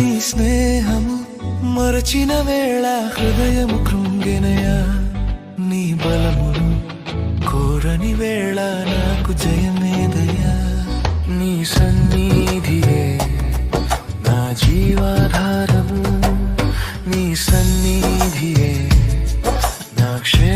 నీ స్నేహము మరచిన వేళ హృదయము కృంగెనయా నీ బలమును కోరని వేళ నాకు జయమేదయ్యా నీ సన్నిధియే నా జీవాధారము నీ సన్నిధియే నా క్షేమ